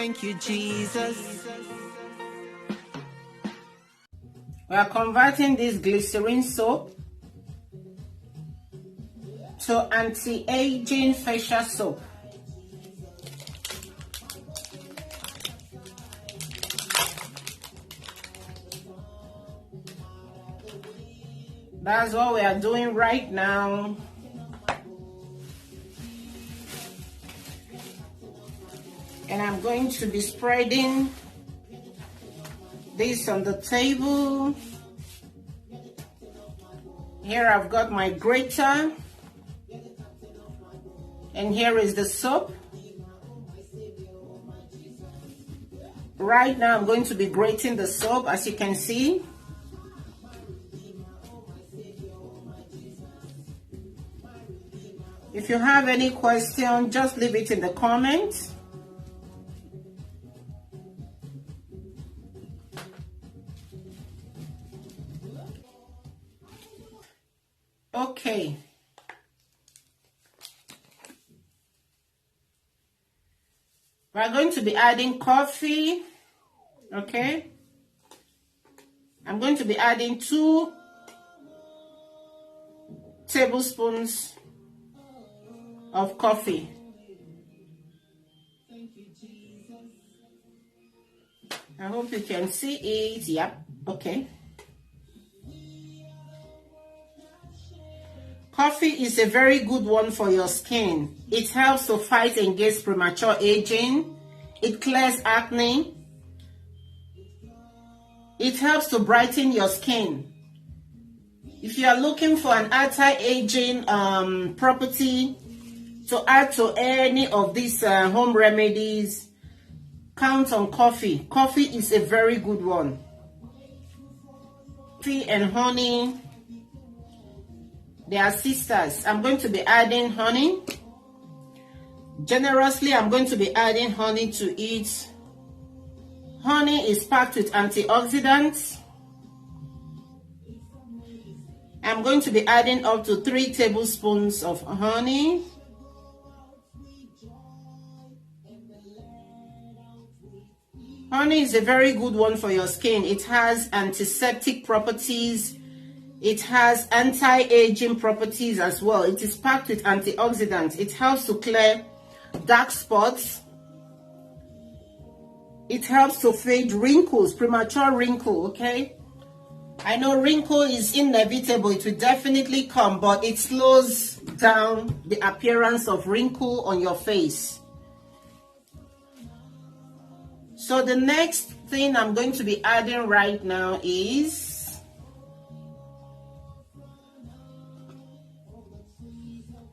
Thank you, Jesus. We are converting this glycerin soap to anti-aging facial soap. That's what we are doing right now. And I'm going to be spreading this on the table. Here I've got my grater. And here is the soap. Right now I'm going to be grating the soap, as you can see. If you have any question, just leave it in the comments. Okay. We're going to be adding coffee. Okay. I'm going to be adding 2 tablespoons of coffee. I hope you can see it. Yep. Okay. Coffee is a very good one for your skin. It helps to fight against premature aging. It clears acne. It helps to brighten your skin. If you are looking for an anti-aging property to add to any of these home remedies, count on coffee. Coffee is a very good one. Coffee and honey, they are sisters. I'm going to be adding honey. Generously, I'm going to be adding honey to it. Honey is packed with antioxidants. I'm going to be adding up to 3 tablespoons of honey. Honey is a very good one for your skin. It has antiseptic properties. It has anti-aging properties as well. It is packed with antioxidants. It helps to clear dark spots. It helps to fade wrinkles, premature wrinkle, okay? I know wrinkle is inevitable. It will definitely come, but it slows down the appearance of wrinkle on your face. So the next thing I'm going to be adding right now is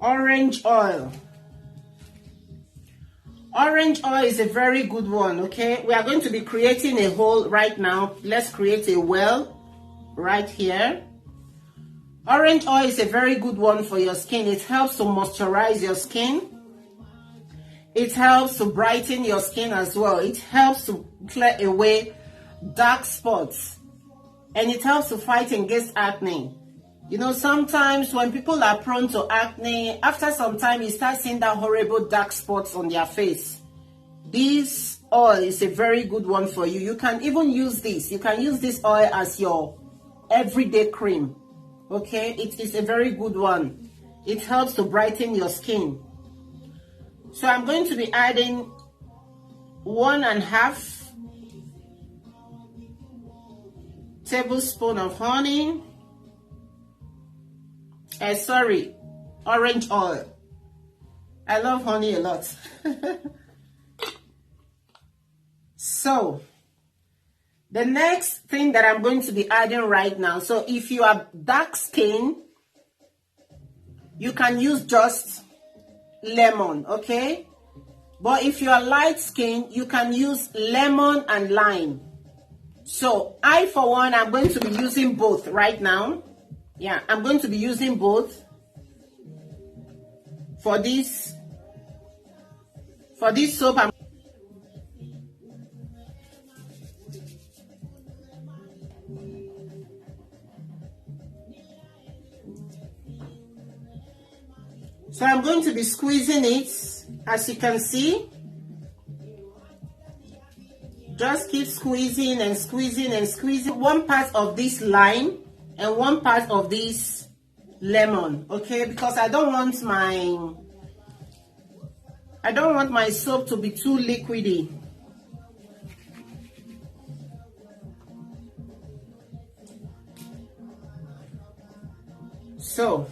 orange oil. Orange oil is a very good one, okay? We are going to be creating a hole right now. Let's create a well right here. Orange oil is a very good one for your skin. It helps to moisturize your skin. It helps to brighten your skin as well. It helps to clear away dark spots. And it helps to fight against acne. You know, sometimes when people are prone to acne, after some time you start seeing that horrible dark spots on their face. This oil is a very good one for you. You can even use this. You can use this oil as your everyday cream. Okay, it is a very good one. It helps to brighten your skin. So I'm going to be adding 1.5 tablespoon of honey. Orange oil. I love honey a lot. So the next thing that I'm going to be adding right now, so if you are dark skin, you can use just lemon, okay? But if you are light skin, you can use lemon and lime. So I, for one, I'm going to be using both right now. Yeah, I'm going to be using both for this soap. So I'm going to be squeezing it, as you can see. Just keep squeezing and squeezing and squeezing one part of this lime and one part of this lemon, okay? Because I don't want my soap to be too liquidy. So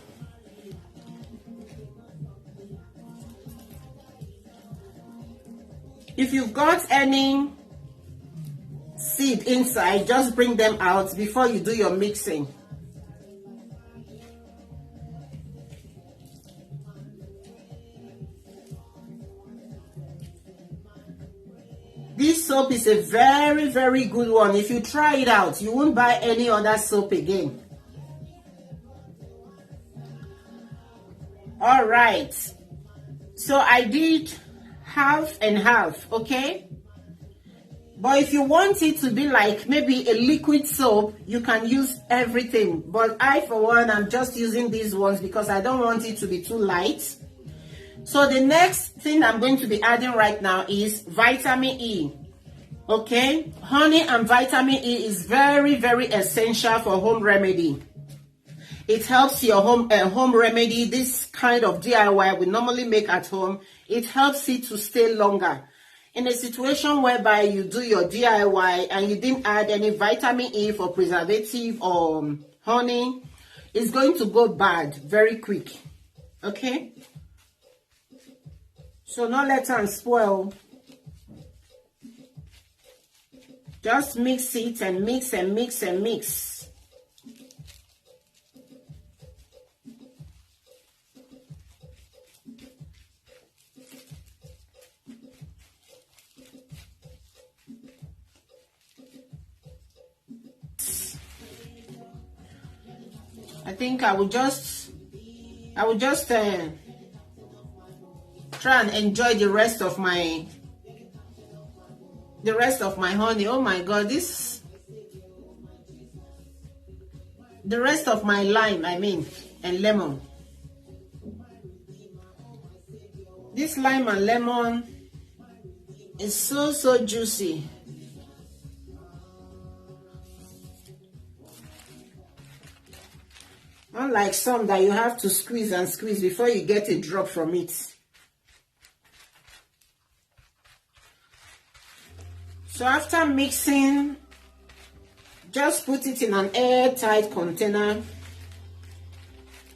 if you've got any seed inside, just bring them out before you do your mixing. This soap is a very, very good one. If you try it out, you won't buy any other soap again. All right. So I did half and half, okay? But if you want it to be like maybe a liquid soap, you can use everything. But I, for one, I'm just using these ones because I don't want it to be too light. So the next thing I'm going to be adding right now is vitamin E. Okay? Honey and vitamin E is very, very essential for home remedy. It helps your home remedy, this kind of DIY we normally make at home. It helps it to stay longer. In a situation whereby you do your DIY and you didn't add any vitamin E for preservative or honey, it's going to go bad very quick. Okay? So not let it spoil. Just mix it and mix and mix and mix. I think I will just try and enjoy the rest of my honey. Oh my god, the rest of my lime, and lemon. This lime and lemon is so juicy. Unlike some that you have to squeeze and squeeze before you get a drop from it. So after mixing, just put it in an airtight container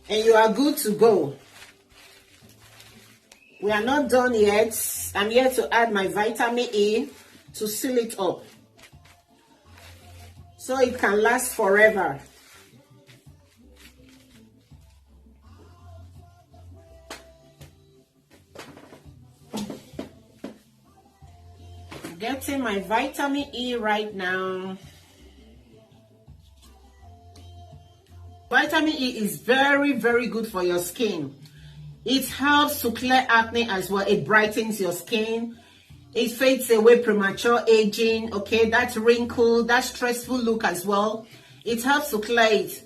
and you are good to go. We are not done yet. I'm here to add my vitamin E to seal it up so it can last forever. Getting my vitamin E right now. Vitamin E is very, very good for your skin. It helps to clear acne as well. It brightens your skin. It fades away premature aging, okay? That wrinkle, that stressful look as well. It helps to clear it.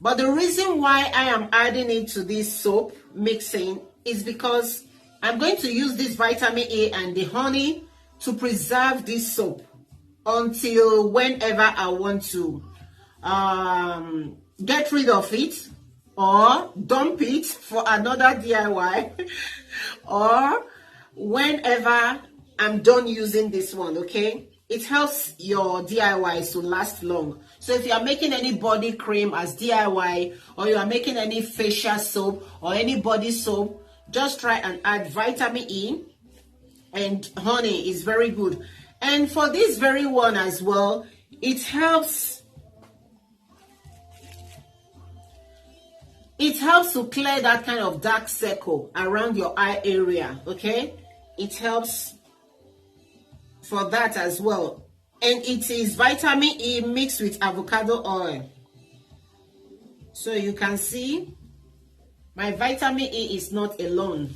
But the reason why I am adding it to this soap mixing is because I'm going to use this vitamin E and the honey to preserve this soap until whenever I want to get rid of it or dump it for another DIY or whenever I'm done using this one, okay? It helps your DIYs to last long. So if you are making any body cream as DIY or you are making any facial soap or any body soap, just try and add vitamin E. And honey is very good. And for this very one as well, it helps to clear that kind of dark circle around your eye area, okay? It helps for that as well. And it is vitamin E mixed with avocado oil. So you can see my vitamin E is not alone.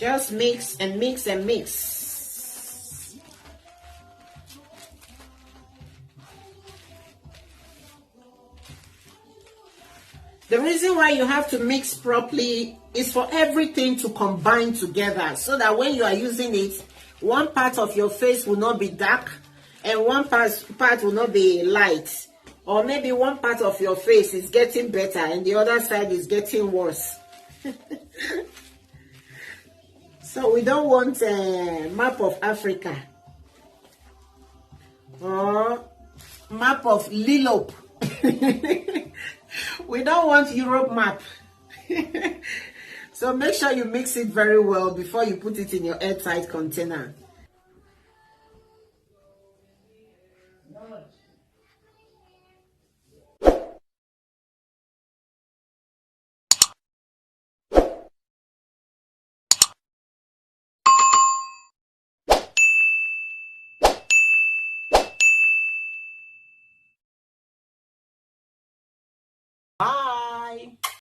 Just mix and mix and mix. reason why you have to mix properly is for everything to combine together, so that when you are using it, one part of your face will not be dark and one part will not be light. Or maybe one part of your face is getting better and the other side is getting worse. So we don't want a map of Africa or map of Lilope. We don't want Europe map. So make sure you mix it very well before you put it in your airtight container.